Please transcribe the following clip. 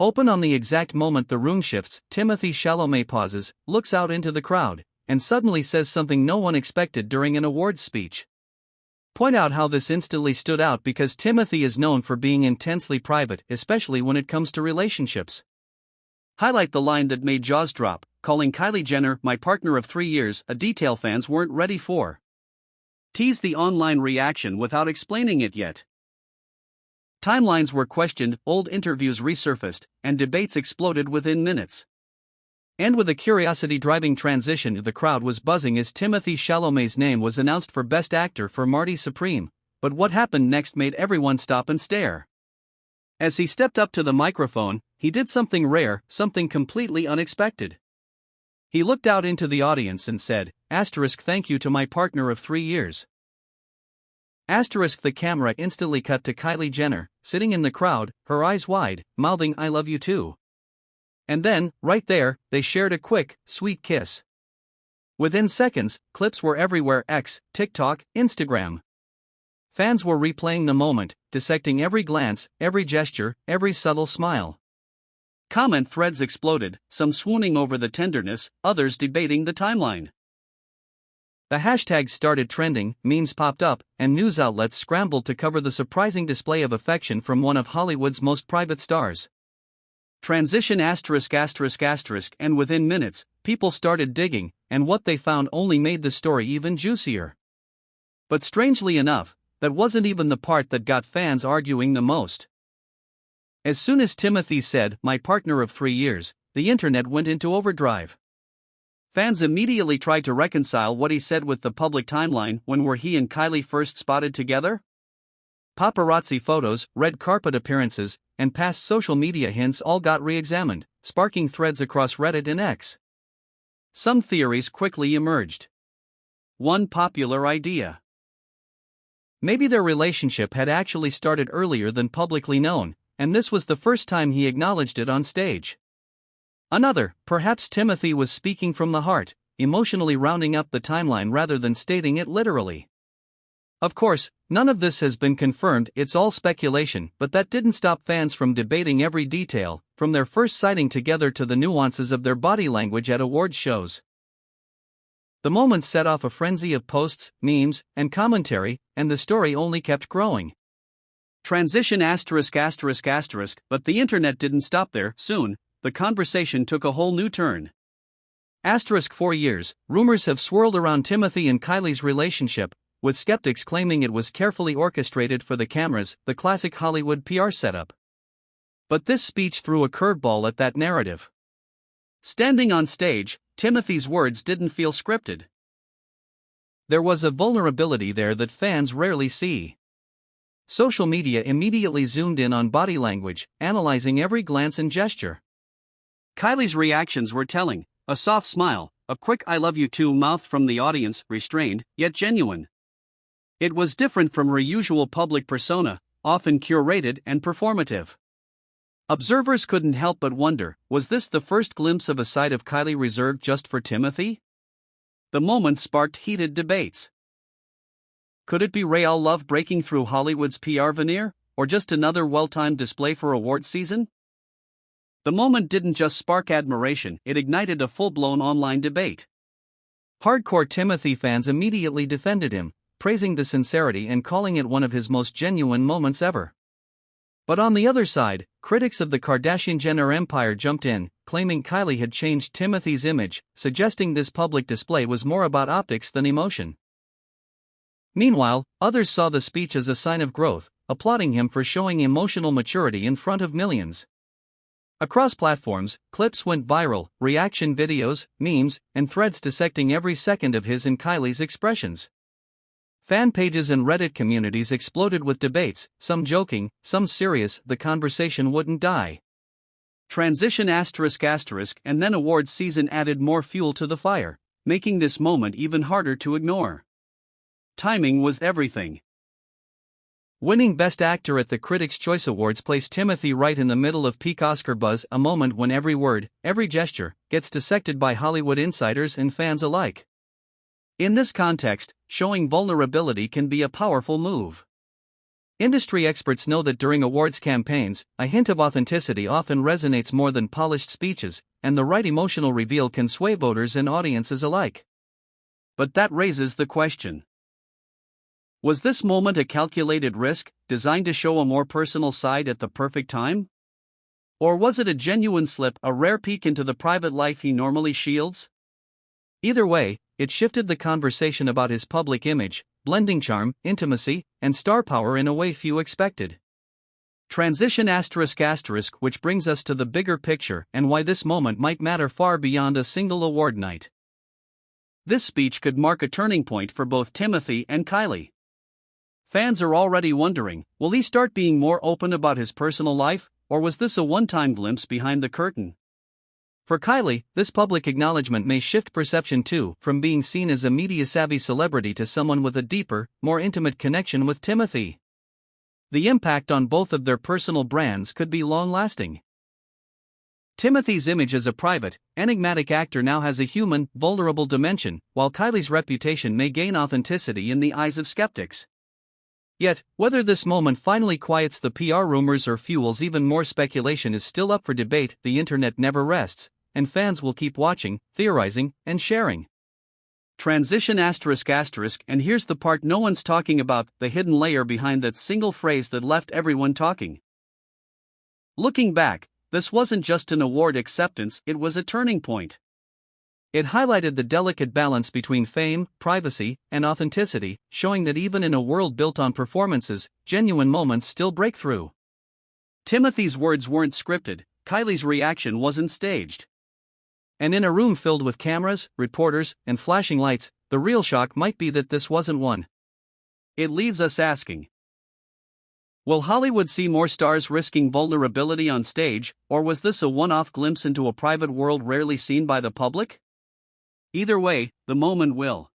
Open on the exact moment the room shifts, Timothée Chalamet pauses, looks out into the crowd, and suddenly says something no one expected during an awards speech. Point out how this instantly stood out because Timothée is known for being intensely private, especially when it comes to relationships. Highlight the line that made jaws drop, calling Kylie Jenner my partner of 3 years, a detail fans weren't ready for. Tease the online reaction without explaining it yet. Timelines were questioned, old interviews resurfaced, and debates exploded within minutes. And with a curiosity-driving transition, the crowd was buzzing as Timothée Chalamet's name was announced for Best Actor for Marty Supreme, but what happened next made everyone stop and stare. As he stepped up to the microphone, he did something rare, something completely unexpected. He looked out into the audience and said, "Thank you to my partner of 3 years." The camera instantly cut to Kylie Jenner, sitting in the crowd, her eyes wide, mouthing "I love you too." And then, right there, they shared a quick, sweet kiss. Within seconds, clips were everywhere: X, TikTok, Instagram. Fans were replaying the moment, dissecting every glance, every gesture, every subtle smile. Comment threads exploded, some swooning over the tenderness, others debating the timeline. The hashtags started trending, memes popped up, and news outlets scrambled to cover the surprising display of affection from one of Hollywood's most private stars. Transition ****, and within minutes, people started digging, and what they found only made the story even juicier. But strangely enough, that wasn't even the part that got fans arguing the most. As soon as Timothée said, "my partner of 3 years," the internet went into overdrive. Fans immediately tried to reconcile what he said with the public timeline. When were he and Kylie first spotted together? Paparazzi photos, red carpet appearances, and past social media hints all got re-examined, sparking threads across Reddit and X. Some theories quickly emerged. One popular idea: maybe their relationship had actually started earlier than publicly known, and this was the first time he acknowledged it on stage. Another, perhaps Timothée was speaking from the heart, emotionally rounding up the timeline rather than stating it literally. Of course, none of this has been confirmed, it's all speculation, but that didn't stop fans from debating every detail, from their first sighting together to the nuances of their body language at awards shows. The moment set off a frenzy of posts, memes, and commentary, and the story only kept growing. Transition ****, but the internet didn't stop there. Soon, the conversation took a whole new turn. *4 years, rumors have swirled around Timothée and Kylie's relationship, with skeptics claiming it was carefully orchestrated for the cameras, the classic Hollywood PR setup. But this speech threw a curveball at that narrative. Standing on stage, Timothée's words didn't feel scripted. There was a vulnerability there that fans rarely see. Social media immediately zoomed in on body language, analyzing every glance and gesture. Kylie's reactions were telling: a soft smile, a quick "I love you too" mouthed from the audience, restrained, yet genuine. It was different from her usual public persona, often curated and performative. Observers couldn't help but wonder, was this the first glimpse of a side of Kylie reserved just for Timothée? The moment sparked heated debates. Could it be real love breaking through Hollywood's PR veneer, or just another well-timed display for award season? The moment didn't just spark admiration, it ignited a full-blown online debate. Hardcore Timothée fans immediately defended him, praising the sincerity and calling it one of his most genuine moments ever. But on the other side, critics of the Kardashian-Jenner empire jumped in, claiming Kylie had changed Timothée's image, suggesting this public display was more about optics than emotion. Meanwhile, others saw the speech as a sign of growth, applauding him for showing emotional maturity in front of millions. Across platforms, clips went viral, reaction videos, memes, and threads dissecting every second of his and Kylie's expressions. Fan pages and Reddit communities exploded with debates, some joking, some serious. The conversation wouldn't die. Transition ***, and then awards season added more fuel to the fire, making this moment even harder to ignore. Timing was everything. Winning Best Actor at the Critics' Choice Awards placed Timothée right in the middle of peak Oscar buzz, a moment when every word, every gesture, gets dissected by Hollywood insiders and fans alike. In this context, showing vulnerability can be a powerful move. Industry experts know that during awards campaigns, a hint of authenticity often resonates more than polished speeches, and the right emotional reveal can sway voters and audiences alike. But that raises the question. Was this moment a calculated risk, designed to show a more personal side at the perfect time? Or was it a genuine slip, a rare peek into the private life he normally shields? Either way, it shifted the conversation about his public image, blending charm, intimacy, and star power in a way few expected. Transition ***, which brings us to the bigger picture and why this moment might matter far beyond a single award night. This speech could mark a turning point for both Timothée and Kylie. Fans are already wondering, will he start being more open about his personal life, or was this a one-time glimpse behind the curtain? For Kylie, this public acknowledgement may shift perception too, from being seen as a media-savvy celebrity to someone with a deeper, more intimate connection with Timothée. The impact on both of their personal brands could be long-lasting. Timothée's image as a private, enigmatic actor now has a human, vulnerable dimension, while Kylie's reputation may gain authenticity in the eyes of skeptics. Yet, whether this moment finally quiets the PR rumors or fuels even more speculation is still up for debate. The internet never rests, and fans will keep watching, theorizing, and sharing. Transition ***, and here's the part no one's talking about, the hidden layer behind that single phrase that left everyone talking. Looking back, this wasn't just an award acceptance, it was a turning point. It highlighted the delicate balance between fame, privacy, and authenticity, showing that even in a world built on performances, genuine moments still break through. Timothée's words weren't scripted, Kylie's reaction wasn't staged. And in a room filled with cameras, reporters, and flashing lights, the real shock might be that this wasn't one. It leaves us asking. Will Hollywood see more stars risking vulnerability on stage, or was this a one-off glimpse into a private world rarely seen by the public? Either way, the moment will